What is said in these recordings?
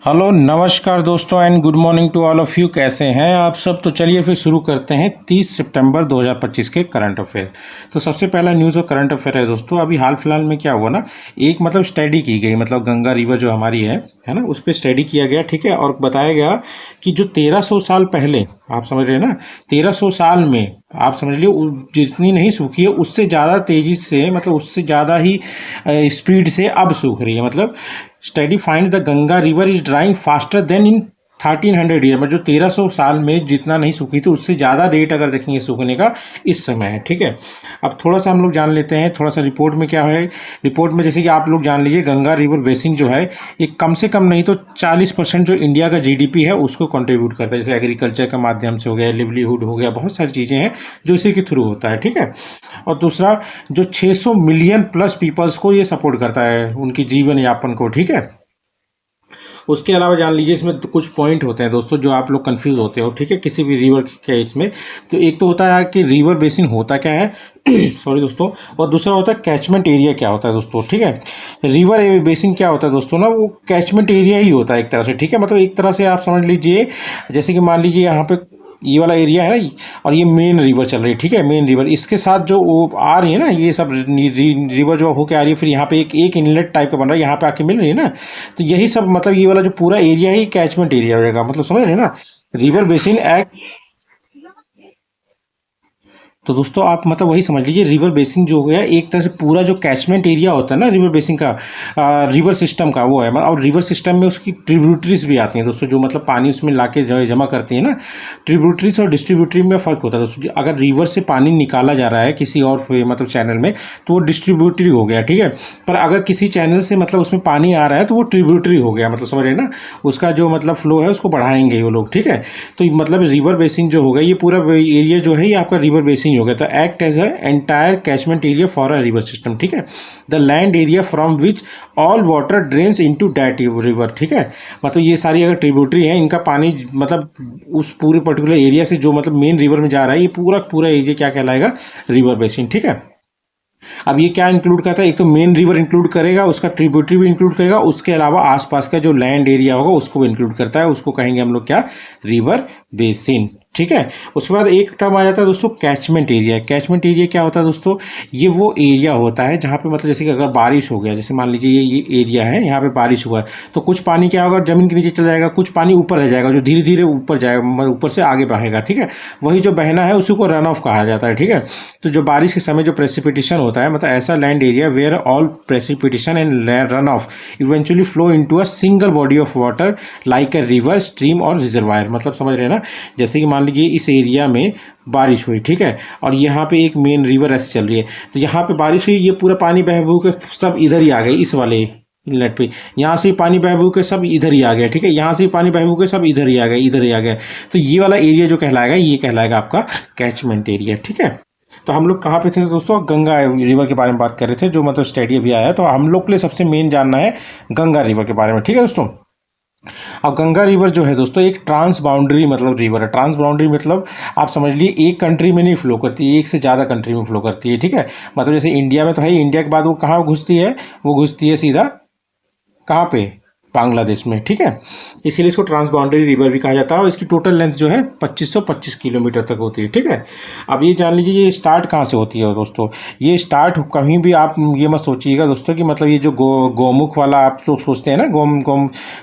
Hello नमस्कार दोस्तों and good morning to all of you. कैसे हैं आप सब? तो चलिए फिर शुरू करते हैं 30 सितंबर 2025 के करंट अफेयर। तो सबसे पहला न्यूज़ और करंट अफेयर है दोस्तों, अभी हाल फिलहाल में क्या हुआ ना, एक मतलब स्टडी की गई, मतलब गंगा रिवर जो हमारी है ना, उस पर स्टडी किया गया, ठीक है। और बताया गया कि जो 1300 साल पहले, आप समझ रहे हैं ना, 1300 साल में आप समझ लीजिए जितनी नहीं सूखी है उससे ज़्यादा तेज़ी से, मतलब उससे ज़्यादा ही स्पीड से अब सूख रही है। मतलब study find the Ganga river is drawing faster then in 1300 year, मतलब जो 1300 साल में जितना नहीं सूखी थी उससे ज़्यादा रेट अगर देखेंगे सूखने का इस समय है, ठीक है। अब थोड़ा सा हम लोग जान लेते हैं, थोड़ा सा रिपोर्ट में क्या है। रिपोर्ट में जैसे कि आप लोग जान लीजिए, गंगा रिवर बेसिन जो है ये कम से कम नहीं तो 40% जो इंडिया का जीडीपी है उसको कंट्रीब्यूट करता है। जैसे एग्रीकल्चर के माध्यम से हो गया, लिवलीहुड हो गया, बहुत सारी चीज़ें हैं जो इसी के थ्रू होता है, ठीक है। और दूसरा, जो 600 मिलियन प्लस पीपल्स को ये सपोर्ट करता है उनकी जीवन यापन को, ठीक है। उसके अलावा जान लीजिए, इसमें तो कुछ पॉइंट होते हैं दोस्तों जो आप लोग कंफ्यूज होते हो, ठीक है, किसी भी रिवर के इसमें। तो एक तो होता है कि रिवर बेसिन होता क्या है सॉरी दोस्तों, और दूसरा होता है कैचमेंट एरिया क्या होता है दोस्तों, ठीक है। रिवर बेसिन क्या होता है दोस्तों ना, वो कैचमेंट एरिया ही होता है एक तरह से, ठीक है। मतलब एक तरह से आप समझ लीजिए, जैसे कि मान लीजिए यहाँ पे ये वाला एरिया है ना, और ये मेन रिवर चल रही है, ठीक है। मेन रिवर इसके साथ जो वो आ रही है ना, ये सब रिवर जो होके आ रही है, फिर यहाँ पे एक इनलेट टाइप का बन रहा है, यहाँ पे आके मिल रही है ना। तो यही सब, मतलब ये वाला जो पूरा एरिया ही कैचमेंट एरिया हो जाएगा, मतलब समझ रहे हैं ना। रिवर बेसिन एक्ट, तो दोस्तों आप मतलब वही समझ लीजिए, रिवर बेसिन जो हो गया एक तरह से पूरा जो कैचमेंट एरिया होता है ना रिवर बेसिन का, रिवर सिस्टम का वो है। और रिवर सिस्टम में उसकी ट्रिब्यूटरीज भी आती हैं दोस्तों, जो मतलब पानी उसमें लाके जमा करती है ना। ट्रिब्यूटरीज और डिस्ट्रीब्यूटरी में फ़र्क होता है दोस्तों। अगर रिवर से पानी निकाला जा रहा है किसी और मतलब चैनल में तो वो डिस्ट्रीब्यूटरी हो गया, ठीक है। पर अगर किसी चैनल से मतलब उसमें पानी आ रहा है तो वो ट्रिब्यूटरी हो गया, मतलब समझ रहे हैं ना, उसका जो मतलब फ्लो है उसको बढ़ाएंगे वो लोग, ठीक है। तो मतलब रिवर बेसिन जो होगा, ये पूरा एरिया जो है ये आपका रिवर बेसिन हो गया। तो act as a entire catchment area for a river system, ठीक है। The land area from which all water drains into that river, ठीक है। मतलब ये सारी अगर ट्रिब्यूटरी है, इनका पानी मतलब उस पूरे पर्टिकुलर एरिया से जो मतलब मेन रिवर में जा रहा है, ये पूरा पूरा एरिया क्या कहलाएगा, रिवर बेसिन, ठीक है। अब ये क्या इंक्लूड करता है, एक तो मेन रिवर इंक्लूड करेगा, उसका ट्रिब्यूटरी भी इंक्लूड करेगा, उसके अलावा आसपास का जो लैंड एरिया होगा उसको भी इंक्लूड करता है, उसको कहेंगे हम लोग क्या, रिवर बेसिन, ठीक है। उसके बाद एक टर्म आ जाता है दोस्तों कैचमेंट एरिया। कैचमेंट एरिया क्या होता है दोस्तों, ये वो एरिया होता है जहाँ पे मतलब जैसे कि अगर बारिश हो गया, जैसे मान लीजिए ये एरिया है, यहाँ पे बारिश हुआ है तो कुछ पानी क्या होगा, जमीन के नीचे चला जाएगा, कुछ पानी ऊपर रह जाएगा, जो धीरे धीरे ऊपर जाएगा, मतलब ऊपर से आगे बहेगा, ठीक है। वही जो बहना है उसी को रन ऑफ कहा जाता है, ठीक है। तो जो बारिश के समय जो प्रेसिपिटेशन होता है, मतलब ऐसा land area where all precipitation and run off eventually flow into a single body of water like a river, stream और रिजर्वायर। मतलब समझ रहे हैं ना, जैसे कि मान लीजिए इस एरिया में बारिश हुई, ठीक है, और यहाँ पे एक मेन रिवर ऐसे चल रही है, तो यहाँ पे बारिश हुई, ये पूरा पानी बह बहू के सब इधर ही आ गए, इस वाले इनलेट पे। यहाँ से पानी बह बहू के सब इधर ही आ गया, ठीक है। यहाँ से पानी बह बहू के सब इधर ही आ गए, इधर ही आ गए। तो ये वाला एरिया जो कहलाएगा, ये कहलाएगा आपका कैचमेंट एरिया, ठीक है। तो हम लोग कहाँ पे थे दोस्तों, गंगा रिवर के बारे में बात कर रहे थे, जो मतलब स्टडी अभी आया है। तो हम लोग के लिए सबसे मेन जानना है गंगा रिवर के बारे में, ठीक है दोस्तों। अब गंगा रिवर जो है दोस्तों एक ट्रांस बाउंड्री मतलब रिवर है। ट्रांस बाउंड्री मतलब आप समझ लीजिए एक कंट्री में नहीं फ्लो करती है, एक से ज़्यादा कंट्री में फ्लो करती है, ठीक है। मतलब जैसे इंडिया में तो है, इंडिया के बाद वो कहाँ घुसती है, वो घुसती है सीधा कहाँ पे, बांग्लादेश में, ठीक है। इसीलिए इसको ट्रांस बाउंड्री रिवर भी कहा जाता है, और इसकी टोटल लेंथ जो है 2525 किलोमीटर तक होती है, ठीक है। अब ये जान लीजिए ये स्टार्ट कहाँ से होती है दोस्तों, ये स्टार्ट कहीं भी आप ये मत सोचिएगा दोस्तों कि मतलब ये जो गोमुख वाला आप लोग सोचते हैं ना,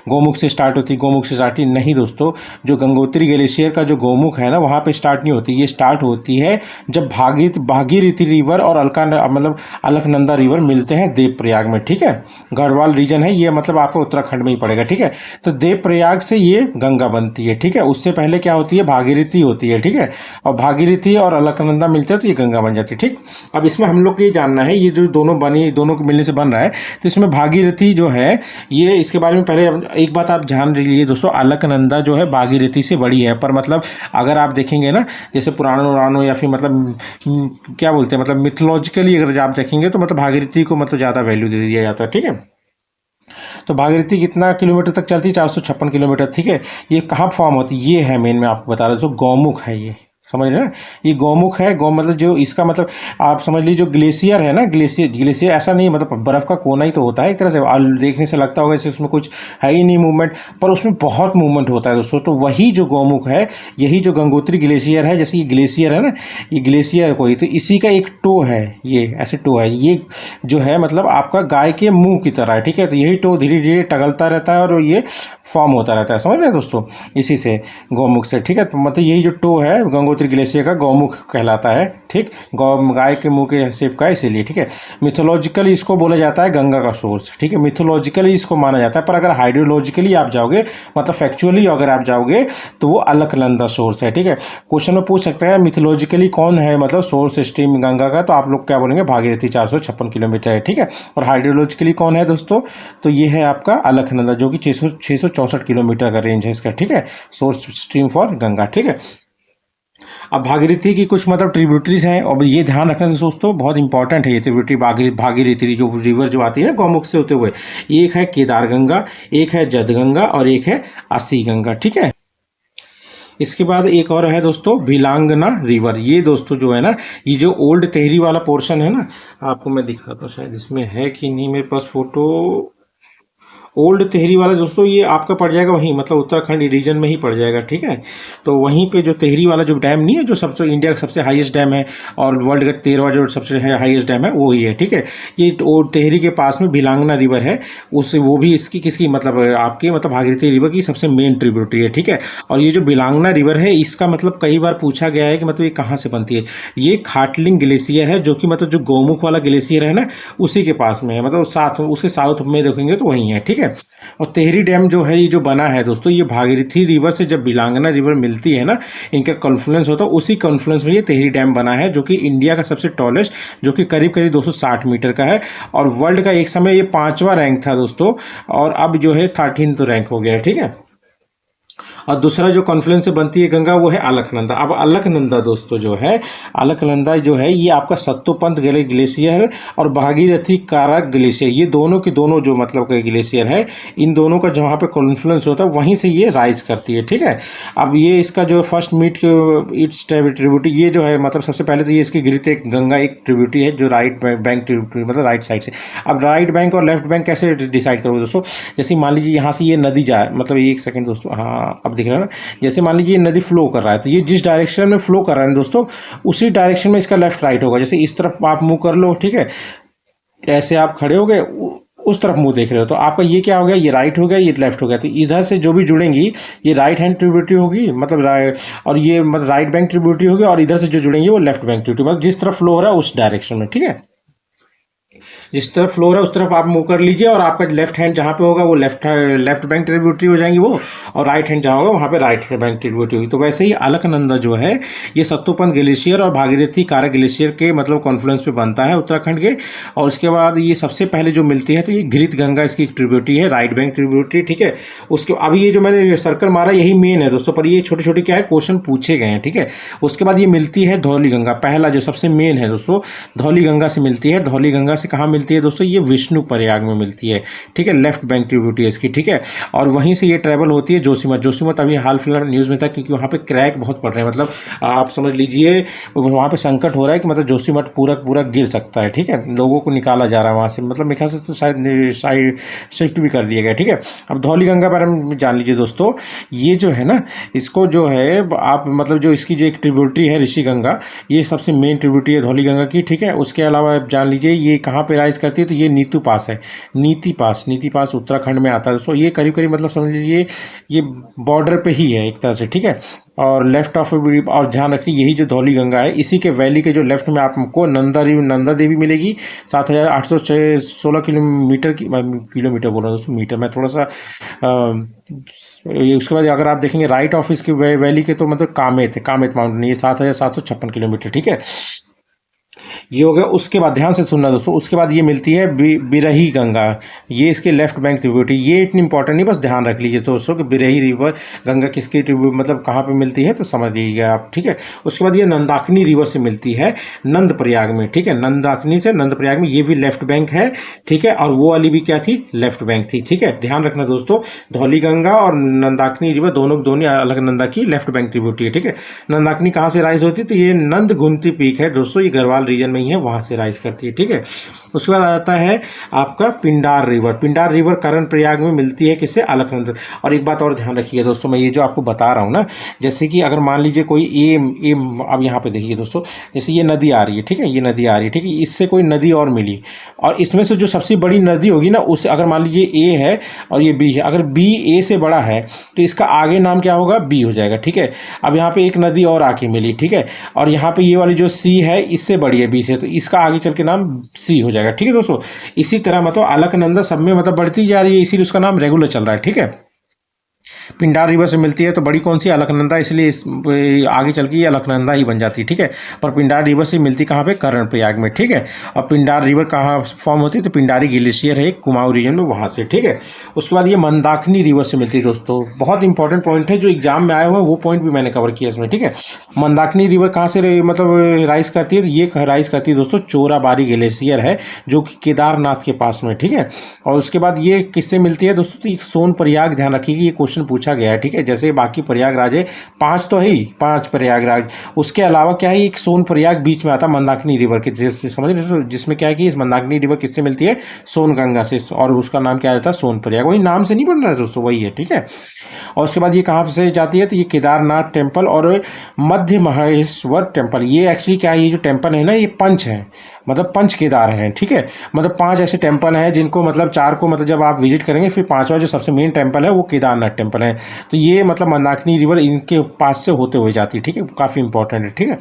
गोमुख से स्टार्ट होती है, गोमुख से स्टार्ट नहीं दोस्तों। जो गंगोत्री ग्लेशियर का जो गोमुख है ना, वहाँ पर स्टार्ट नहीं होती, ये स्टार्ट होती है जब भागीरथी रिवर और मतलब अलकनंदा रिवर मिलते हैं देवप्रयाग में, ठीक है। गढ़वाल रीजन है ये, मतलब आपको उत्तराखंड में ही पड़ेगा, ठीक है। तो देवप्रयाग से ये गंगा बनती है, ठीक है। उससे पहले क्या होती है, भागीरथी होती है, ठीक है। और भागीरथी और अलकनंदा मिलते हैं तो ये गंगा बन जाती है, ठीक। अब इसमें हम लोग को ये जानना है, ये जो दोनों बनी, दोनों के मिलने से बन रहा है, तो इसमें भागीरथी जो है ये, इसके बारे में पहले एक बात आप ध्यान लीजिए दोस्तों, अलकनंदा जो है भागीरथी से बड़ी है, पर मतलब अगर आप देखेंगे ना, जैसे पुराणों या फिर मतलब क्या बोलते हैं, मतलब मिथोलॉजिकली अगर आप देखेंगे तो मतलब भागीरथी को मतलब ज़्यादा वैल्यू दे दिया जाता है, ठीक है। तो भागीरथी कितना किलोमीटर तक चलती है, 456 किलोमीटर, ठीक है। ये कहाँ फॉर्म होती है, ये है मेन में आपको बता रहा हूँ, गौमुख है ये, समझ रहे हैं ना। ये गौमुख है, गौ मतलब जो इसका मतलब आप समझ लीजिए जो ग्लेशियर है ना, ग्लेशियर ऐसा नहीं मतलब बर्फ़ का कोना ही तो होता है एक तरह से, देखने से लगता होगा जैसे उसमें कुछ है ही नहीं मूवमेंट, पर उसमें बहुत मूवमेंट होता है दोस्तों। तो वही जो गौमुख है, यही जो गंगोत्री ग्लेशियर है, जैसे ये ग्लेशियर है ना, ये ग्लेशियर है कोई, तो इसी का एक टो है, ये ऐसे टो है, ये जो है मतलब आपका गाय के मुंह की तरह है, ठीक है। तो यही टो धीरे धीरे टगलता रहता है और ये फॉर्म होता रहता है, समझ रहे हैं दोस्तों, इसी से गौमुख से, ठीक है। तो मतलब यही जो टो है गंगोत्री ग्लेशियर का गौमुख कहलाता है, ठीक। गाय के मुंह के शेप का, इसीलिए, ठीक है। मिथोलॉजिकली इसको बोला जाता है गंगा का सोर्स, ठीक है, मिथोलॉजिकली इसको माना जाता है। पर अगर हाइड्रोलॉजिकली आप जाओगे, मतलब फैक्चुअली अगर आप जाओगे, तो वो अलकनंदा सोर्स है, ठीक है। क्वेश्चन में पूछ सकता है मिथोलॉजिकली कौन है मतलब सोर्स स्ट्रीम गंगा का, तो आप लोग क्या बोलेंगे, भागीरथी 456 किलोमीटर है, ठीक है। और हाइड्रोलॉजिकली कौन है दोस्तों, तो ये है आपका अलकनंदा, जो कि 664 किलोमीटर का रेंज है इसका, ठीक है, सोर्स स्ट्रीम फॉर गंगा, ठीक है। अब भागीरथी की कुछ मतलब ट्रिब्यूटरीज हैं, और ये ध्यान रखना दोस्तों, बहुत इंपॉर्टेंट है ये ट्रिब्यूटरी भागीरथी जो रिवर जो आती है ना गौमुख से होते हुए, एक है केदार गंगा, एक है जदगंगा और एक है अस्सी गंगा, ठीक है। इसके बाद एक और है दोस्तों भिलांगना रिवर, ये दोस्तों जो है ना, ये जो ओल्ड तेहरी वाला पोर्शन है ना, आपको मैं दिखाता हूँ, शायद इसमें है कि नहीं मेरे पास फोटो। ओल्ड तेहरी वाला दोस्तों ये आपका पड़ जाएगा वहीं, मतलब उत्तराखंड रीजन में ही पड़ जाएगा, ठीक है। तो वहीं पे जो तेहरी वाला जो डैम नहीं है, जो सबसे इंडिया का सबसे हाईएस्ट डैम है और वर्ल्ड का 13वां जो सबसे हाईएस्ट डैम है वो ही है, ठीक है। ये ओल्ड तेहरी के पास में भिलांगना रिवर है, उस वो भी इसकी किसकी मतलब आपकी मतलब भागीरथी रिवर की सबसे मेन ट्रिब्यूटरी है, ठीक है। और ये जो भिलांगना रिवर है, इसका मतलब कई बार पूछा गया है कि मतलब ये कहाँ से बनती है। ये खाटलिंग ग्लेशियर है, जो कि मतलब जो गौमुख वाला ग्लेशियर है ना, उसी के पास में है, मतलब साथ उसके साउथ में देखेंगे तो वहीं है, ठीक है। और तेहरी डैम जो है, ये जो बना है दोस्तों, ये भागीरथी रिवर से जब भिलांगना रिवर मिलती है ना, इनका कॉन्फ्लुएंस होता है, उसी कॉन्फ्लुएंस में ये तेहरी डैम बना है, जो कि इंडिया का सबसे टॉलेस्ट, जो कि करीब करीब 260 मीटर का है। और वर्ल्ड का एक समय ये 5वां रैंक था दोस्तों, और अब जो है 13th रैंक हो गया है, ठीक है। और दूसरा जो कॉन्फ्लुएंस से बनती है गंगा, वो है अलकनंदा। अब अलकनंदा दोस्तों जो है, अलकनंदा जो है ये आपका सत्तोपंथ ग्लेशियर और भागीरथी कारक ग्लेशियर, ये दोनों के दोनों जो मतलब के ग्लेशियर है, इन दोनों का जहाँ पे कॉन्फ्लुएंस होता है वहीं से ये राइज करती है, ठीक है। अब ये इसका जो फर्स्ट मीट इट्स ट्रिब्यूटरी, ये जो है मतलब सबसे पहले तो ये इसकी गिरते एक गंगा एक ट्रिब्यूटरी है जो राइट बैंक ट्रिब्यूटरी मतलब राइट साइड से। अब राइट बैंक और लेफ्ट बैंक कैसे डिसाइड करोगे दोस्तों, जैसे मान लीजिए यहाँ से ये नदी जाए, मतलब एक सेकंड दोस्तों, हाँ अब दिख रहा है ना, जैसे मान लीजिए ये नदी फ्लो कर रहा है, तो ये जिस डायरेक्शन में फ्लो कर रहा है दोस्तों, उसी डायरेक्शन में इसका लेफ्ट राइट होगा। जैसे इस तरफ आप मुंह कर लो, ठीक है, ऐसे आप खड़े हो गए, उस तरफ मुंह देख रहे हो, तो आपका ये क्या हो गया, ये राइट हो गया, ये लेफ्ट हो गया। तो इधर से जो भी जुड़ेंगी, ये राइट हैंड ट्रिब्यूटरी होगी, मतलब और ये मतलब राइट बैंक ट्रिब्यूटरी होगी, और इधर से जो जुड़ेंगे वो लेफ्ट बैंक ट्रिब्यूटरी, मतलब जिस तरफ फ्लो हो रहा है उस डायरेक्शन में, ठीक है। जिस तरफ फ्लोर है उस तरफ आप मूव कर लीजिए, और आपका लेफ्ट हैंड जहाँ पे होगा वो लेफ्ट बैंक ट्रिब्यूटरी हो जाएंगी वो, और राइट हैंड जहाँ होगा वहाँ पे राइट बैंक ट्रिब्यूटरी होगी। तो वैसे ही अलकनंदा जो है, ये सत्तोपंथ ग्लेशियर और भागीरथी कारक ग्लेशियर के मतलब कॉन्फ्लुएंस पे बनता है उत्तराखंड के। और उसके बाद ये सबसे पहले जो मिलती है, तो ये घृत गंगा इसकी ट्रिब्यूटरी है, राइट बैंक ट्रिब्यूटरी, ठीक है। उसके अभी ये जो मैंने सर्कल मारा यही मेन है दोस्तों, पर ये छोटे छोटे क्या है क्वेश्चन पूछे गए हैं, ठीक है। उसके बाद ये मिलती है धौली गंगा, पहला जो सबसे मेन है दोस्तों, धौली गंगा से मिलती है। धौली गंगा से कहाँ मिलती है दोस्तों, ये विष्णु प्रयाग में मिलती है, ठीक है, लेफ्ट बैंक ट्रिब्यूटरी है इसकी, ठीक है। और वहीं से ये ट्रैवल होती है जोशीमठ। जोशीमठ अभी हाल फिलहाल न्यूज़ में था, क्योंकि वहाँ पे क्रैक बहुत पड़ रहे हैं, मतलब आप समझ लीजिए वहाँ पे संकट हो रहा है कि मतलब जोशीमठ पूरा पूरा गिर सकता है, ठीक है, लोगों को निकाला जा रहा है वहाँ से, मतलब मेरे ख्याल से तो शायद साइड शिफ्ट भी कर दिया गया, ठीक है। अब धौली गंगा बारे में जान लीजिए दोस्तों, ये जो है ना, इसको जो है आप मतलब जो इसकी जो एक ट्रिब्यूटरी है ऋषि गंगा, ये सबसे मेन ट्रिब्यूटरी है धौली गंगा की, ठीक है। उसके अलावा आप जान लीजिए ये कहाँ पे राइज करती है, तो ये नीतू पास है, नीति पास उत्तराखंड में आता है दोस्तों। ये करीब करीब मतलब समझ लीजिए ये बॉर्डर पे ही है एक तरह से, ठीक है। और लेफ्ट ऑफ, और ध्यान रखिए यही जो धौली गंगा है, इसी के वैली के जो लेफ्ट में आपको नंदा देवी मिलेगी, 7,816 किलोमीटर की, किलोमीटर बोल रहा हूँ दोस्तों, मीटर, मैं थोड़ा सा उसके बाद अगर आप देखेंगे राइट ऑफ इसके वैली के, तो मतलब कामेत माउंटेन, ये 7,756 किलोमीटर, ठीक है। ये हो गया। उसके बाद ध्यान से सुनना दोस्तों, उसके बाद ये मिलती है बिरही गंगा, ये इसके लेफ्ट बैंक ट्रिब्यूटरी। ये इतनी इंपॉर्टेंट नहीं, बस ध्यान रख लीजिए दोस्तों कि बिरही रिवर गंगा किसकी ट्रिब्यूट मतलब कहाँ पे मिलती है, तो समझ लीजिएगा आप, ठीक है। उसके बाद ये नंदाकिनी रिवर से मिलती है नंद प्रयाग में, ठीक है, नंदाकिनी से नंद प्रयाग में, ये भी लेफ्ट बैंक है, ठीक है, और वो वाली भी क्या थी, लेफ्ट बैंक थी, ठीक है। ध्यान रखना दोस्तों, धौली गंगा और नंदाकिनी रिवर दोनों अलकनंदा की लेफ्ट बैंक ट्रिब्यूटरी है, ठीक है। नंदाकिनी कहाँ से राइज होती है, तो ये नंद गुमती पीक है दोस्तों, ये गढ़वाल रीजन में ही है, वहां से राइज करती है, ठीक है। उसके बाद आ जाता है आपका पिंडार रिवर। पिंडार रिवर करण प्रयाग में मिलती है किससे, अलकनंदा। और एक बात और ध्यान रखिए दोस्तों, मैं ये जो आपको बता रहा हूँ ना, जैसे कि अगर मान लीजिए कोई ए, अब यहाँ पे देखिए दोस्तों, जैसे ये नदी आ रही है, ठीक है, ये नदी आ रही है, ठीक है, इससे कोई नदी और मिली, और इसमें से जो सबसे बड़ी नदी होगी ना, उससे अगर मान लीजिए ए है और ये बी है, अगर बी ए से बड़ा है तो इसका आगे नाम क्या होगा, बी हो जाएगा, ठीक है। अब यहाँ पे एक नदी और आके मिली, ठीक है, और यहाँ पे ये वाली जो सी है इससे बड़ी है बी से, तो इसका आगे चल के नाम सी हो जाएगा, ठीक है दोस्तों। इसी तरह मतलब अलकनंदा सब में मतलब बढ़ती जा रही है, इसीलिए उसका नाम रेगुलर चल रहा है, ठीक है। पिंडार रिवर से मिलती है तो बड़ी कौन सी, अलकनंदा, इसलिए आगे चल के ये अलकनंदा ही बन जाती है, ठीक है। पर पिंडार रिवर से मिलती कहाँ पे, करण प्रयाग में, ठीक है। और पिंडार रिवर कहाँ फॉर्म होती है, तो पिंडारी ग्लेशियर है कुमाऊं रीजन में, वहाँ से, ठीक है। उसके बाद ये मंदाकिनी रिवर से मिलती है दोस्तों, बहुत इंपॉर्टेंट पॉइंट है जो एग्जाम में आए हुए हैं, वो पॉइंट भी मैंने कवर किया इसमें, ठीक है। मंदाकिनी रिवर कहाँ से मतलब राइज करती है, तो ये राइज करती है दोस्तों चोराबाड़ी ग्लेशियर है जो कि केदारनाथ के पास में, ठीक है। और उसके बाद ये किससे मिलती है दोस्तों, तो एक सोन प्रयाग, ध्यान रखिएगा ये क्वेश्चन पूछा गया है, ठीक है। जैसे बाकी प्रयागराज है, 5 तो है ही, 5 प्रयागराज, उसके अलावा क्या है, एक सोन प्रयाग बीच में आता है मंदाकिनी रिवर के, समझ रहे हो, जिसमें क्या है कि इस मंदाकिनी रिवर किससे मिलती है, सोन गंगा से, और उसका नाम क्या आता है, सोन प्रयाग, वही नाम से नहीं बन रहा है दोस्तों, वही है, ठीक है। और उसके बाद ये कहाँ से जाती है, तो ये केदारनाथ टेम्पल और मध्य महेश्वर टेम्पल, ये एक्चुअली क्या है, ये जो टेम्पल है ना, ये पंच है, मतलब पंच केदार हैं, ठीक है। मतलब 5 ऐसे टेम्पल हैं जिनको मतलब 4 को मतलब जब आप विजिट करेंगे, फिर 5वां जो सबसे मेन टेम्पल है वो केदारनाथ टेम्पल है। तो ये मतलब मंदाकिनी रिवर इनके पास से होते हुए जाती है, ठीक है, काफ़ी इंपॉर्टेंट है, ठीक है।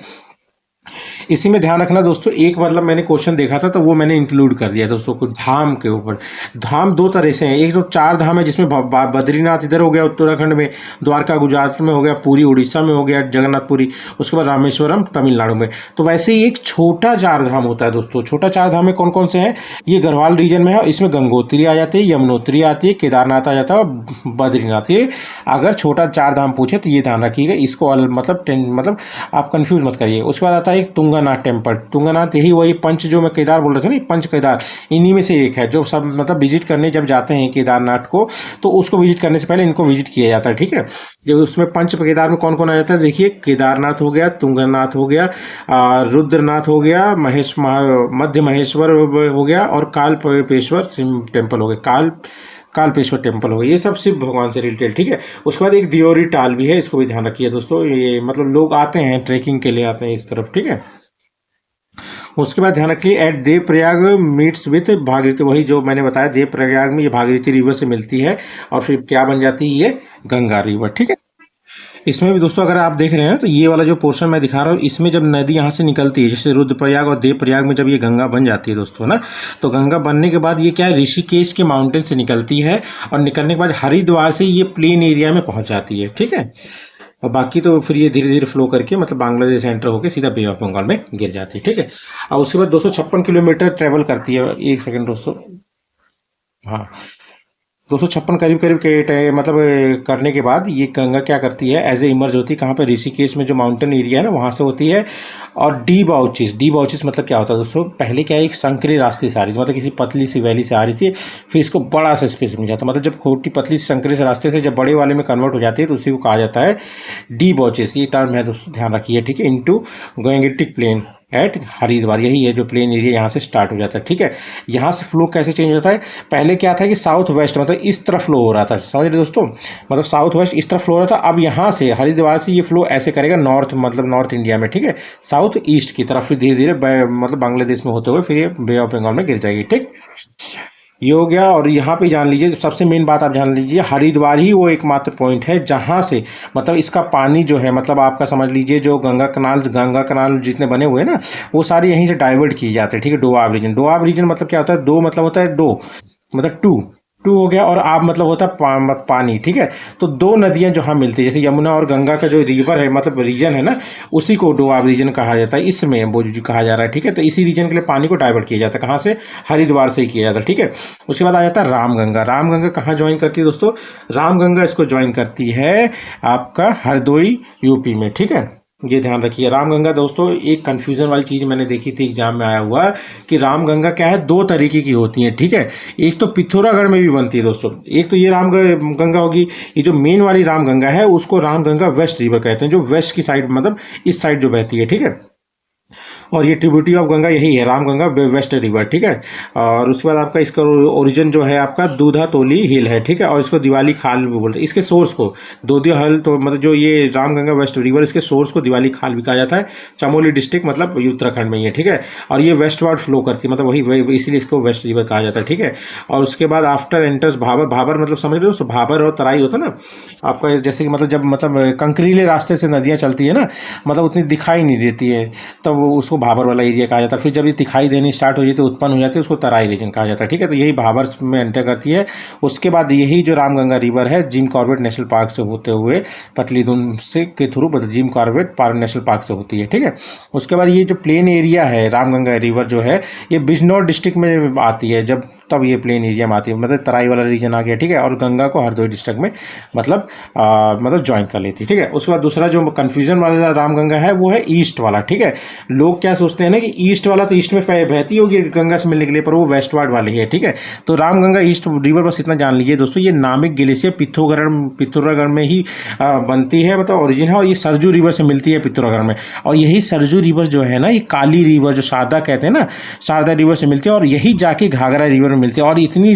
इसी में ध्यान रखना दोस्तों, एक मतलब मैंने क्वेश्चन देखा था तो वो मैंने इंक्लूड कर दिया दोस्तों को, धाम के ऊपर। धाम 2 तरह से हैं, एक तो 4 धाम है जिसमें बद्रीनाथ इधर हो गया उत्तराखंड में, द्वारका गुजरात में हो गया, पुरी उड़ीसा में हो गया जगन्नाथपुरी, उसके बाद रामेश्वरम तमिलनाडु में। तो वैसे ही एक छोटा 4 धाम होता है दोस्तों। छोटा 4 धाम में कौन कौन से हैं, ये गढ़वाल रीजन में है, इसमें गंगोत्री आ जाती है, यमुनोत्री आती है, केदारनाथ आ जाता है और बद्रीनाथ। ये अगर छोटा 4 धाम पूछे तो ये ध्यान रखिएगा, इसको मतलब आप कंफ्यूज मत करिए। उसके बाद आता है एक तुंगानाथ टेम्पल। तुंगानाथ यही वही पंच जो मैं केदार बोल रहा था ना, पंच केदार, इन्हीं में से एक है जो सब मतलब विजिट करने जब जाते हैं केदारनाथ को, तो उसको विजिट करने से पहले इनको विजिट किया जाता है, ठीक है। जब उसमें पंच केदार में कौन कौन आ जाता है, देखिए केदारनाथ हो गया, तुंगनाथ हो गया, रुद्रनाथ हो गया, मध्य महेश्वर हो गया, और कालपेश्वर टेम्पल हो गया, कालपेश्वर टेम्पल हो गया, ये सब शिव भगवान से रिलेटेड, ठीक है। उसके बाद एक दियोरी टाल भी है, इसको भी ध्यान रखिए दोस्तों, ये मतलब लोग आते हैं ट्रैकिंग के लिए आते हैं इस तरफ, ठीक है। उसके बाद ध्यान रखिए at Devprayag meets with Bhagirathi, वही जो मैंने बताया देव प्रयाग में ये भागीरथी रिवर से मिलती है और फिर क्या बन जाती है, ये गंगा रिवर, ठीक है। इसमें भी दोस्तों अगर आप देख रहे हैं तो ये वाला जो पोर्शन मैं दिखा रहा हूँ, इसमें जब नदी यहाँ से निकलती है, जैसे रुद्रप्रयाग और देवप्रयाग में जब ये गंगा बन जाती है दोस्तों ना, तो गंगा बनने के बाद ये क्या है, ऋषिकेश के माउंटेन से निकलती है, और निकलने के बाद हरिद्वार से ये प्लेन एरिया में पहुँच जाती है, ठीक है। और बाकी तो फिर ये धीरे धीरे फ्लो करके मतलब बांग्लादेश एंटर होकर सीधा बे ऑफ बंगाल में गिर जाती है, ठीक है। और उसके बाद 256 किलोमीटर ट्रेवल करती है, एक सेकंड दोस्तों, हाँ, 256 करीब करीब के मतलब करने के बाद ये गंगा क्या करती है, एज ए इमर्ज होती है कहाँ पे, ऋषिकेश में जो माउंटेन एरिया है ना वहाँ से होती है। और डी बाउचिस मतलब क्या होता है दोस्तों, पहले क्या है एक संकरी रास्ते से आ रही थी, मतलब किसी पतली सी वैली से आ रही थी, फिर इसको बड़ा सा स्पेस मिल जाता है, मतलब जब छोटी पतली संकरी से रास्ते से जब बड़े वाले में कन्वर्ट हो जाती है तो उसी को कहा जाता है डी बाउचिस, ये टर्म है दोस्तों, ध्यान रखिए, ठीक है। इनटू गोइंगेटिक प्लेन एट हरिद्वार, यही है जो प्लेन एरिया यहाँ से स्टार्ट हो जाता है, ठीक है। यहाँ से फ्लो कैसे चेंज होता है, पहले क्या था कि साउथ वेस्ट मतलब इस तरफ फ्लो हो रहा था, समझ रहे दोस्तों, मतलब साउथ वेस्ट इस तरफ फ्लो हो रहा था, अब यहाँ से हरिद्वार से ये फ्लो ऐसे करेगा नॉर्थ, मतलब नॉर्थ इंडिया में, ठीक है, साउथ ईस्ट की तरफ, फिर धीरे धीरे मतलब बांग्लादेश में होते हुए फिर ये बे ऑफ बंगाल में गिर जाएगी, ठीक। ये हो गया। और यहाँ पे जान लीजिए सबसे मेन बात आप जान लीजिए, हरिद्वार ही वो एकमात्र पॉइंट है जहाँ से मतलब इसका पानी जो है मतलब आपका समझ लीजिए जो गंगा कनाल जितने बने हुए हैं ना वो सारे यहीं से डाइवर्ट किए जाते हैं, ठीक है। डोआब रीजन मतलब क्या होता है, दो मतलब होता है दो मतलब टू, टू हो गया, और आप मतलब होता है पानी, ठीक है। तो दो नदियां जो हम मिलती है, जैसे यमुना और गंगा का जो रिवर है मतलब रीजन है ना, उसी को डोआब रीजन कहा जाता है, इसमें वो जो कहा जा रहा है, ठीक है। तो इसी रीजन के लिए पानी को डाइवर्ट किया जाता है, कहाँ से, हरिद्वार से ही किया जाता है, ठीक है। उसके बाद आ जाता है रामगंगा। रामगंगा कहाँ ज्वाइन करती है दोस्तों, रामगंगा इसको ज्वाइन करती है आपका हरदोई यूपी में, ठीक है। ये ध्यान रखिए। रामगंगा दोस्तों एक कंफ्यूजन वाली चीज़ मैंने देखी थी एग्जाम में आया हुआ, कि रामगंगा क्या है, दो तरीके की होती है, ठीक है। एक तो पिथौरागढ़ में भी बनती है दोस्तों, एक तो ये रामगंगा होगी, ये जो मेन वाली रामगंगा है उसको रामगंगा वेस्ट रिवर कहते हैं, जो वेस्ट की साइड मतलब इस साइड जो बहती है, ठीक है। और ये ट्रिब्यूटरी ऑफ गंगा यही है, रामगंगा वेस्ट रिवर, ठीक है। और उसके बाद आपका इसका ओरिजिन जो है आपका दूधा तोली हिल है, ठीक है। और इसको दिवाली खाल भी बोलते हैं। इसके सोर्स को दूधा हिल, तो मतलब जो ये रामगंगा वेस्ट रिवर, इसके सोर्स को दिवाली खाल भी कहा जाता है। चमोली डिस्ट्रिक्ट मतलब उत्तराखंड में ही है, ठीक है। और ये वेस्ट वार्ड फ्लो करती है, मतलब वही इसीलिए इसको वेस्ट रिवर कहा जाता है, ठीक है। और उसके बाद आफ्टर एंटर्स भाबर, भाबर मतलब समझ रहे हो, भाबर और तराई होता है ना आपका, जैसे कि मतलब जब मतलब कंकरीले रास्ते से नदियाँ चलती है ना, मतलब उतनी दिखाई नहीं देती है, तब वो उसको भाबर वाला एरिया कहा जाता है। फिर जब ये दिखाई देनी स्टार्ट हो जाती है, उत्पन्न हो जाती है, उसको तराई रीजन कहा जाता है, ठीक है। तो यही भाबर में एंटर करती है। उसके बाद यही जो रामगंगा रिवर है जिम कॉर्बेट नेशनल पार्क से होते हुए पतलीदुन से के through Jim Corbett national park से होती है, ठीक है। उसके बाद ये जो प्लेन एरिया है रामगंगा रिवर जो है, ये बिजनौर डिस्ट्रिक्ट में आती है, जब तब ये प्लेन एरिया में आती है, मतलब तराई वाला रीजन आ गया, ठीक है। और गंगा को हरदोई डिस्ट्रिक्ट में मतलब ज्वाइन कर लेती है, ठीक है। उसके बाद दूसरा जो कन्फ्यूजन वाला रामगंगा है वो है ईस्ट वाला, ठीक है। लोग क्या सोचते हैं ना कि ईस्ट वाला तो ईस्ट में बहती होगी गंगा से मिलने के लिए, पर वो वेस्ट वार्ड वाली है, ठीक है। तो रामगंगा ईस्ट रिवर, बस इतना जान लीजिए दोस्तों, ये नामिक ग्लेशियर पिथौरागढ़ में ही बनती है, मतलब ओरिजिन है। और ये सरजू रिवर से मिलती है पिथौरागढ़ में। और यही सरजू रिवर जो है ना, ये काली रिवर जो शारदा कहते हैं ना, शारदा रिवर से मिलती है, और यही जाके घाघरा रिवर में मिलती है। और इतनी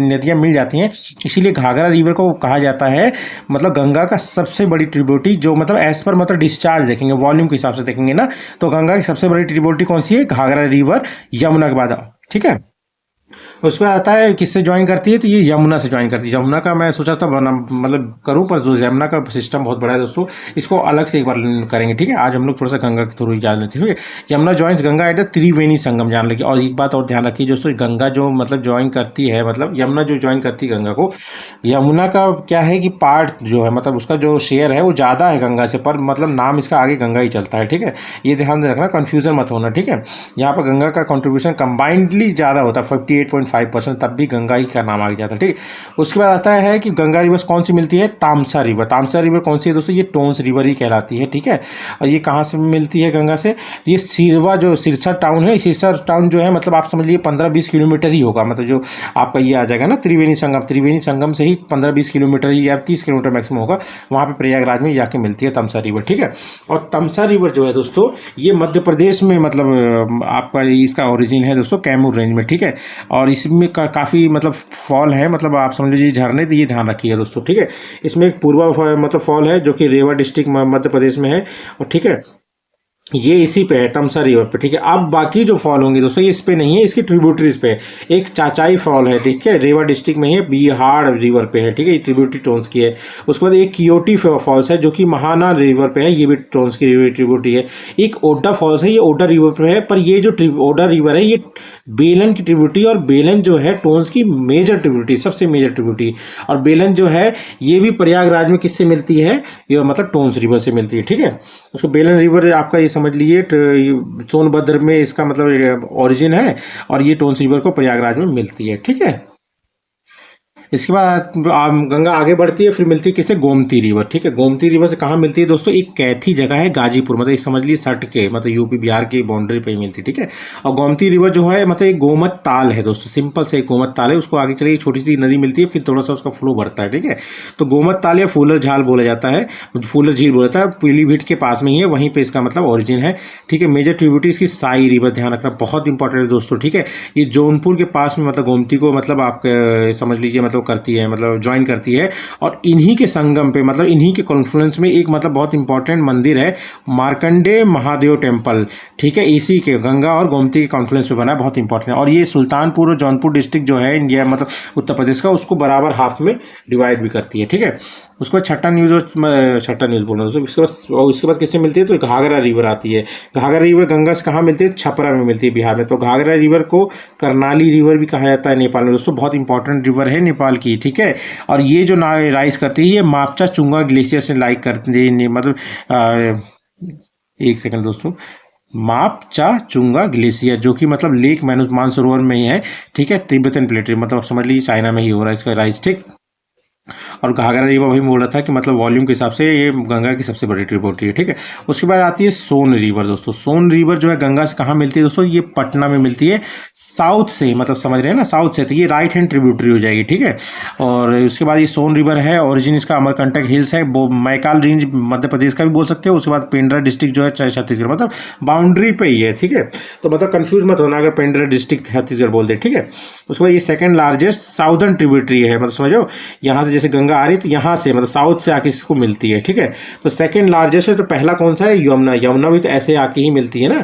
नदियाँ मिल जाती हैं, इसीलिए घाघरा रिवर को कहा जाता है मतलब गंगा का सबसे बड़ी ट्रिब्यूटरी, जो मतलब एज पर मतलब डिस्चार्ज देखेंगे, वॉल्यूम के हिसाब से देखेंगे ना, तो गंगा की सबसे बड़ी ट्रिब्यूटरी कौन सी है, घाघरा रिवर, यमुना के बाद, ठीक है। उसमें आता है किससे ज्वाइन करती है, तो ये यमुना से ज्वाइन करती है। यमुना का मैं सोचा था मतलब करूं, पर जो यमुना का सिस्टम बहुत बड़ा है दोस्तों, इसको अलग से एक बार करेंगे, ठीक है। आज हम लोग थोड़ा सा गंगा के थ्रू ही जान लेते हैं, ठीक है। Yamuna joins Ganga at the Triveni Sangam, जान लगी। और एक बात और ध्यान रखिए दोस्तों, गंगा जो मतलब ज्वाइन करती है, मतलब यमुना जो ज्वाइन करती है गंगा को, यमुना का क्या है कि पार्ट जो है मतलब उसका जो शेयर है वो ज़्यादा है गंगा से, पर मतलब नाम इसका आगे गंगा ही चलता है, ठीक है। ये ध्यान रखना, कन्फ्यूजन मत होना, ठीक है। यहाँ पर गंगा का कॉन्ट्रीब्यूशन कंबाइंडली ज़्यादा होता है, 58.5%, तब भी गंगा ही का नाम आ जाता है, ठीक है। उसके बाद आता है कि गंगा रिवर कौन सी मिलती है, तामसा रिवर। तामसा रिवर कौन सी है दोस्तों, ये टोंस रिवर ही कहलाती है, ठीक है। और ये कहाँ से मिलती है गंगा से, ये सिरवा जो सिरसा टाउन है, सिरसा टाउन जो है मतलब आप समझ लीजिए 15-20 किलोमीटर ही होगा, मतलब जो आपका ये आ जाएगा ना त्रिवेणी संगम से ही 15-20 किलोमीटर ही या 30 किलोमीटर मैक्सिमम होगा, वहाँ पे प्रयागराज में जाके मिलती है तमसा रिवर, ठीक है। और तमसा रिवर जो है दोस्तों, ये मध्य प्रदेश में मतलब आपका इसका ओरिजिन है दोस्तों, कैमूर रेंज में, ठीक है। और इसमें काफ़ी मतलब फॉल है, मतलब आप समझ लीजिए झरने, तो ये ध्यान रखिएगा दोस्तों, ठीक है। इसमें एक पूर्वा मतलब फॉल है जो कि रेवा डिस्ट्रिक्ट मध्य प्रदेश में है, और ठीक है, ये इसी पे है तमसा रिवर पे, ठीक है। अब बाकी जो फॉल होंगे दोस्तों, ये इस पे नहीं है, इसकी ट्रिब्यूटरीज पे है। एक चाचाई फॉल है, ठीक है, रेवा डिस्ट्रिक्ट में है, बिहार रिवर पे है, ठीक है, ये ट्रिब्यूटरी टोन्स की है। उसके बाद एक कियोटी फॉल्स है जो कि महाना रिवर पे है, ये भी टोन्स की ट्रिब्यूटरी है। एक ओडा फॉल्स है, ये ओडा रिवर पे है, पर ये जो ओडा रिवर है ये बेलन की ट्रिब्यूटरी, और बेलन जो है टोन्स की मेजर ट्रिब्यूटरी, सबसे मेजर ट्रिब्यूटरी। और बेलन जो है ये भी प्रयागराज में किससे मिलती है, ये मतलब टोन्स रिवर से मिलती है, ठीक है। उसको बेलन रिवर आपका ये समझ लीजिए सोनभद्र में इसका मतलब ओरिजिन है, और ये टोंस रिवर को प्रयागराज में मिलती है, ठीक है। इसके बाद गंगा आगे बढ़ती है, फिर मिलती है किसे, गोमती रिवर, ठीक है। गोमती रिवर से कहाँ मिलती है दोस्तों, एक कैथी जगह है गाजीपुर, मतलब एक समझ लीजिए सट के मतलब यूपी बिहार की बाउंड्री पे ही मिलती है, ठीक है। और गोमती रिवर जो है मतलब एक गोमत ताल है दोस्तों, सिंपल से एक गोमत ताल है, उसको आगे चलिए छोटी सी नदी मिलती है, फिर थोड़ा सा उसका फ्लो बढ़ता है, ठीक है। तो गोमत ताल या फूलर झाल बोला जाता है, फूलर झील बोला जाता है, पीलीभीत के पास में ही है, वहीं पर इसका मतलब ओरिजिन है, ठीक है। मेजर ट्रिब्यूटरी इसकी साई रिवर, ध्यान रखना बहुत इंपॉर्टेंट है दोस्तों, ठीक है। ये जौनपुर के पास में मतलब गोमती को मतलब आप समझ लीजिए मतलब करती है, मतलब ज्वाइन करती है। और इन्हीं के संगम पे मतलब इन्हीं के कॉन्फ्लुएंस में एक मतलब बहुत इंपॉर्टेंट मंदिर है, मार्कंडे महादेव टेम्पल, ठीक है। इसी के गंगा और गोमती के कॉन्फ्लुएंस पे बना है, बहुत इंपॉर्टेंट है। और ये सुल्तानपुर और जौनपुर डिस्ट्रिक्ट जो है इंडिया मतलब उत्तर प्रदेश का, उसको बराबर हाफ में डिवाइड भी करती है, ठीक है। उसके बाद छठा न्यूज़ और छठा न्यूज़ बोल रहा हूँ उसके बाद किससे मिलती है, तो घाघरा रिवर आती है। घाघरा रिवर गंगा से कहाँ मिलती है, छपरा में मिलती है बिहार में। तो घाघरा रिवर को करनाली रिवर भी कहा जाता है नेपाल में। दोस्तों बहुत इंपॉर्टेंट रिवर है नेपाल की, ठीक है। और ये जो राइज करती है ये मापचा चुंगा ग्लेशियर से लाइक करती है, मतलब एक सेकंड दोस्तों, मापचा चुंगा ग्लेशियर जो कि मतलब लेक मानसरोवर में ही है, ठीक है। तिब्बतन प्लेट मतलब समझ लीजिए चाइना में ही हो रहा है इसका राइज, ठीक। और घाघरा रिवर वही बोल रहा था कि मतलब वॉल्यूम के हिसाब से ये गंगा की सबसे बड़ी ट्रिब्यूटरी है, ठीक है। उसके बाद आती है सोन रिवर। दोस्तों सोन रिवर जो है गंगा से कहाँ मिलती है दोस्तों, ये पटना में मिलती है, साउथ से, मतलब समझ रहे हैं ना, साउथ से। तो ये राइट हैंड ट्रिब्यूटरी हो जाएगी, ठीक है। और उसके बाद ये सोन रिवर है, ओरिजिन इसका अमरकंटक हिल्स है, मैकाल रेंज मध्य प्रदेश का भी बोल सकते हो। उसके बाद पेंड्रा डिस्ट्रिक्ट जो है छत्तीसगढ़, मतलब बाउंड्री पे ही है, ठीक है। तो मतलब कंफ्यूज मत होना अगर पेंड्रा डिस्ट्रिक्ट छत्तीसगढ़ बोल दे, ठीक है। उसके बाद ये सेकंड लार्जेस्ट साउदर्न ट्रिब्यूटरी है, मतलब समझो यहाँ से जैसे गंगा आ रही है तो यहाँ से मतलब साउथ से आके इसको मिलती है, ठीक है। तो सेकंड लार्जेस्ट है, तो पहला कौन सा है, यमुना। यमुना भी तो ऐसे आके ही मिलती है ना,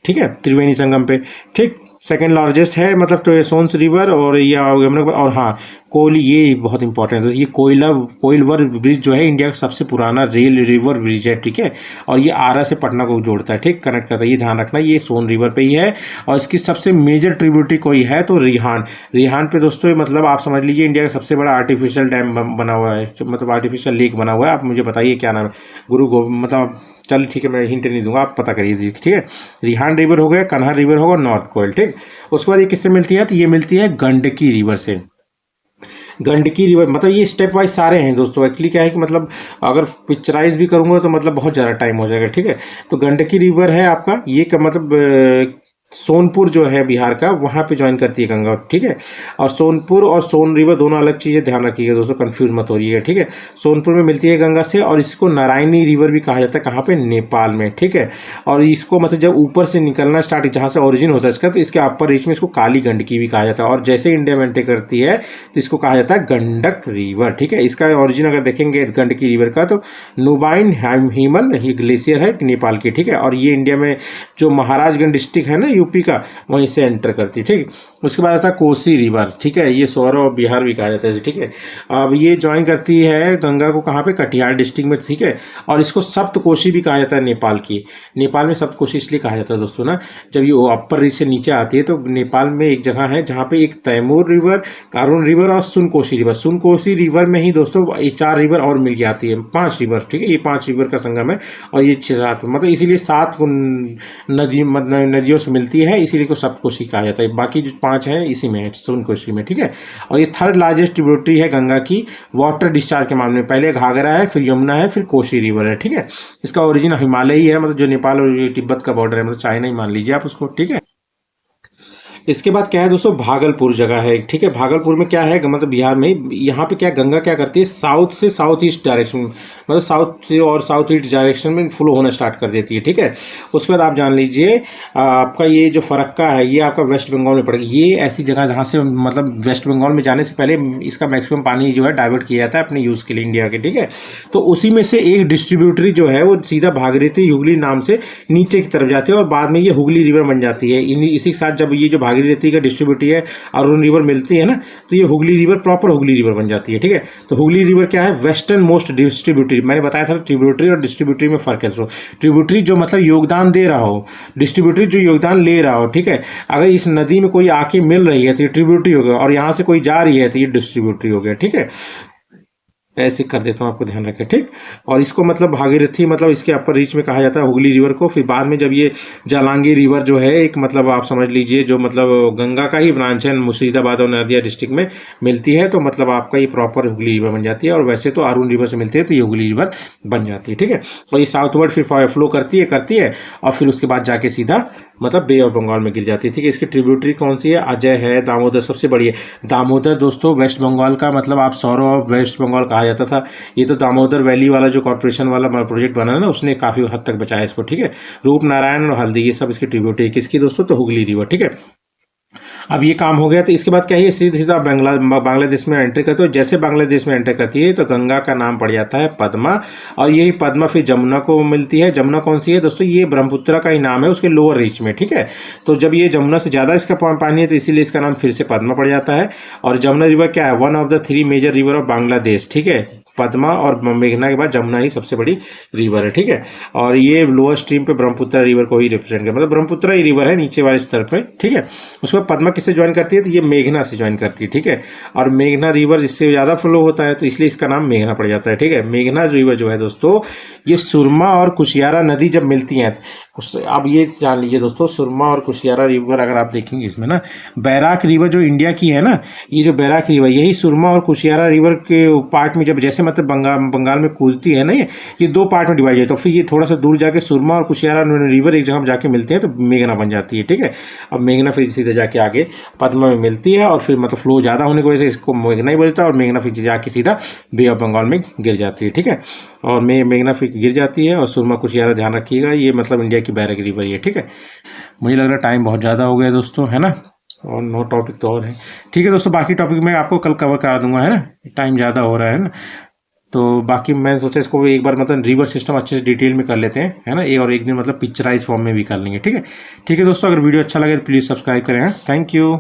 ठीक है, त्रिवेणी संगम पे, ठीक। सेकंड लार्जेस्ट है मतलब तो सोन्स रिवर और ये यमुना। और हाँ कोयली, ये बहुत इंपॉर्टेंट है, ये कोइलवर ब्रिज जो है इंडिया का सबसे पुराना रेल रिवर ब्रिज है, ठीक है। और ये आरा से पटना को जोड़ता है, ठीक, कनेक्ट करता है, ये ध्यान रखना, ये सोन रिवर पे ही है। और इसकी सबसे मेजर ट्रिब्यूटरी कोई है तो रिहान। रिहान पे दोस्तों मतलब आप समझ लीजिए इंडिया का सबसे बड़ा आर्टिफिशियल डैम बना हुआ है, मतलब आर्टिफिशियल लेक बना हुआ है। आप मुझे बताइए क्या नाम है, मतलब चल ठीक है, मैं हिंट नहीं दूंगा, आप पता करिए, ठीक है। रिहान रिवर हो गया, कन्हार रिवर होगा, नॉर्थ कोयल, ठीक। उसके बाद ये किससे मिलती है, तो ये मिलती है गंडकी रिवर से। गंडकी रिवर मतलब ये स्टेप वाइज सारे हैं दोस्तों। एक्चुअली क्या है कि मतलब अगर पिक्चराइज भी करूंगा तो मतलब बहुत ज़्यादा टाइम हो जाएगा, ठीक है। तो गंडकी रिवर है आपका, ये का मतलब सोनपुर जो है बिहार का, वहाँ पे ज्वाइन करती है गंगा, ठीक है। और सोनपुर और सोन रिवर दोनों अलग चीज़ें, ध्यान रखिएगा दोस्तों, कंफ्यूज मत हो रही है, ठीक है। सोनपुर में मिलती है गंगा से, और इसको नारायणी रिवर भी कहा जाता है, कहाँ पे, नेपाल में, ठीक है। और इसको मतलब जब ऊपर से निकलना स्टार्ट, जहाँ से ओरिजिन होता है इसका, तो इसके अपर रीच में इसको काली गंडकी भी कहा जाता है। और जैसे इंडिया में एंटर करती है तो इसको कहा जाता है गंडक रिवर, ठीक है। इसका ओरिजिन अगर देखेंगे गंडकी रिवर का, तो नुबाइन हिमल ये ग्लेशियर है नेपाल की, ठीक है। और ये इंडिया में जो महाराजगंज डिस्ट्रिक्ट है ना यूपी का, वहीं से एंटर करती है, ठीक। उसके बाद आता है कोसी रिवर, ठीक है, ये सौरव बिहार भी कहा जाता है, ठीक है। अब ये ज्वाइन करती है गंगा को कहाँ पे, कटिहार डिस्ट्रिक्ट में, ठीक है। और इसको सप्तकोशी भी कहा जाता है नेपाल की। नेपाल में सप्तकोशी इसलिए कहा जाता है दोस्तों ना, जब ये अपर रीच से नीचे आती है तो नेपाल में एक जगह है जहाँ पे एक तैमूर रिवर, कारून रिवर और सुनकोशी रिवर। सुनकोशी रिवर में ही दोस्तों ये 4 रिवर और मिल जाती है, 5 रिवर, ठीक है। ये 5 रिवर का संगम है, और ये 7 मतलब इसीलिए 7 नदियों से मिलती है, इसीलिए को सप्तकोशी कहा जाता है। बाकी जो 5 है इसी में है, सोनकोशी में, ठीक है। और ये थर्ड लार्जेस्ट ट्रिब्यूटरी है गंगा की वाटर डिस्चार्ज के मामले में। पहले घाघरा है, फिर यमुना है, फिर कोसी रिवर है, ठीक है। इसका ओरिजिन हिमालय ही है, मतलब जो नेपाल और तिब्बत का बॉर्डर है, मतलब चाइना ही मान लीजिए आप उसको, ठीक है। इसके बाद क्या है दोस्तों, भागलपुर जगह है, ठीक है। भागलपुर में क्या है, मतलब बिहार में, यहाँ पे क्या गंगा क्या करती है, साउथ से साउथ ईस्ट डायरेक्शन, मतलब साउथ से और साउथ ईस्ट डायरेक्शन में फ्लो होना स्टार्ट कर देती है, ठीक है। उसके बाद आप जान लीजिए आपका ये जो फरक्का है ये आपका वेस्ट बंगाल में पड़ेगा। ये ऐसी जगह जहाँ से मतलब वेस्ट बंगाल में जाने से पहले इसका मैक्सिमम पानी जो है डाइवर्ट किया जाता है अपने यूज़ के लिए इंडिया के, ठीक है। तो उसी में से एक डिस्ट्रीब्यूटरी जो है वो सीधा भागीरथी हुगली नाम से नीचे की तरफ जाती है, और बाद में ये हुगली रिवर बन जाती है। इसी के साथ जब ये जो भागीरथी का डिस्ट्रीब्यूटरी है अरुण रिवर मिलती है ना, तो ये Hooghly river proper Hooghly river बन जाती है, ठीक है। तो हुगली रिवर क्या है, वेस्टर्न मोस्ट डिस्ट्रीब्यूटरी। मैंने बताया था ट्रिब्यूटरी और डिस्ट्रीब्यूटरी में फर्क है। तो ट्रिब्यूटरी जो मतलब योगदान दे रहा हो, डिस्ट्रीब्यूटरी जो योगदान ले रहा हो, ठीक है। अगर इस नदी में कोई आके मिल रही है तो ये ट्रिब्यूटरी हो गया, और यहाँ से कोई जा रही है तो ये डिस्ट्रीब्यूटरी हो गया, ठीक है। ऐसे कर देता हूँ, आपको ध्यान रखें, ठीक। और इसको मतलब भागीरथी मतलब इसके अपर रीच में कहा जाता है हुगली रिवर को। फिर बाद में जब ये जालांगी रिवर जो है एक मतलब आप समझ लीजिए जो मतलब गंगा का ही ब्रांच है, मुर्शिदाबाद और नदिया डिस्ट्रिक्ट में मिलती है, तो मतलब आपका ये प्रॉपर हुगली रिवर बन जाती है। और वैसे तो अरुण रिवर से मिलती है तो ये हुगली रिवर बन जाती है, ठीक है। और ये साउथवर्ड फिर फ्लो करती है और फिर उसके बाद जाके सीधा मतलब बे ऑफ बंगाल में गिर जाती है, ठीक है। इसकी ट्रिब्यूटरी कौन सी है, अजय है, दामोदर सबसे बड़ी है। दामोदर दोस्तों वेस्ट बंगाल का मतलब आप सौरव वेस्ट बंगाल कहा जाता था। ये तो दामोदर वैली वाला जो कॉर्पोरेशन वाला प्रोजेक्ट बना है ना, उसने काफ़ी हद तक बचाया इसको, ठीक है। रूप नारायण और हल्दी ये सब इसकी ट्रिब्यूटरी किसकी दोस्तों, तो हुगली रिवर, ठीक है। अब ये काम हो गया तो इसके बाद क्या है, सीधा सीधा बांग्लादेश में एंटर करते हो। जैसे बांग्लादेश में एंटर करती है तो गंगा का नाम पड़ जाता है पद्मा, और यही पद्मा फिर जमुना को मिलती है। जमुना कौन सी है दोस्तों, ये ब्रह्मपुत्र का ही नाम है उसके लोअर रीच में, ठीक है। तो जब ये जमुना से ज़्यादा इसका पानी है तो इसीलिए इसका नाम फिर से पद्मा पड़ जाता है। और जमुना रिवर क्या है, 1 of the 3 major river of Bangladesh, ठीक है। पद्मा और मेघना के बाद जमुना ही सबसे बड़ी रिवर है, ठीक है। और ये लोअर स्ट्रीम पे ब्रह्मपुत्र रिवर को ही रिप्रेजेंट कर, मतलब ब्रह्मपुत्र ही रिवर है नीचे वाले स्तर पे, ठीक है। उसके बाद पद्मा किससे ज्वाइन करती है, तो ये मेघना से ज्वाइन करती है, ठीक है। और मेघना रिवर जिससे ज़्यादा फ्लो होता है तो इसलिए इसका नाम मेघना पड़ जाता है, ठीक है। मेघना रिवर जो है दोस्तों, ये सुरमा और कुशियारा नदी जब मिलती हैं, अब ये जान लीजिए दोस्तों, सुरमा और कुशियारा रिवर अगर आप देखेंगे इसमें ना, बैराक रिवर जो इंडिया की है ना, ये जो बैराक रिवर, यही सुरमा और कुशियारा रिवर के पार्ट में जब जैसे मतलब बंगाल में कूदती है ना, ये दो पार्ट में डिवाइड है, तो फिर ये थोड़ा सा दूर जाके सुरमा और कुशियारा रिवर एक जगह जाके मिलते हैं तो मेघना बन जाती है, ठीक है। अब मेघना फिर सीधे जाके आगे पद्मा में मिलती है और फिर मतलब फ्लो ज़्यादा होने की वजह से इसको मेघना ही बोलता है, और मेघना फिर जाके सीधा बे ऑफ बंगाल में गिर जाती है, ठीक है। और मेघना फिर गिर जाती है, और सुरमा कुशियारा ध्यान रखिएगा, ये मतलब इंडिया की बैराक रिवर है, ठीक है। मुझे लग रहा है टाइम बहुत ज़्यादा हो गया दोस्तों, है ना, और नो टॉपिक तो और है, ठीक है दोस्तों। बाकी टॉपिक मैं आपको कल कवर करा दूंगा, है ना, टाइम ज़्यादा हो रहा है ना। तो बाकी मैं सोचा इसको एक बार मतलब रिवर सिस्टम अच्छे से डिटेल में कर लेते हैं, है ना, ये और एक दिन मतलब पिक्चराइज फॉर्म में भी कर लेंगे, ठीक है। ठीक है दोस्तों, अगर वीडियो अच्छा लगे तो प्लीज़ सब्सक्राइब करें, थैंक यू।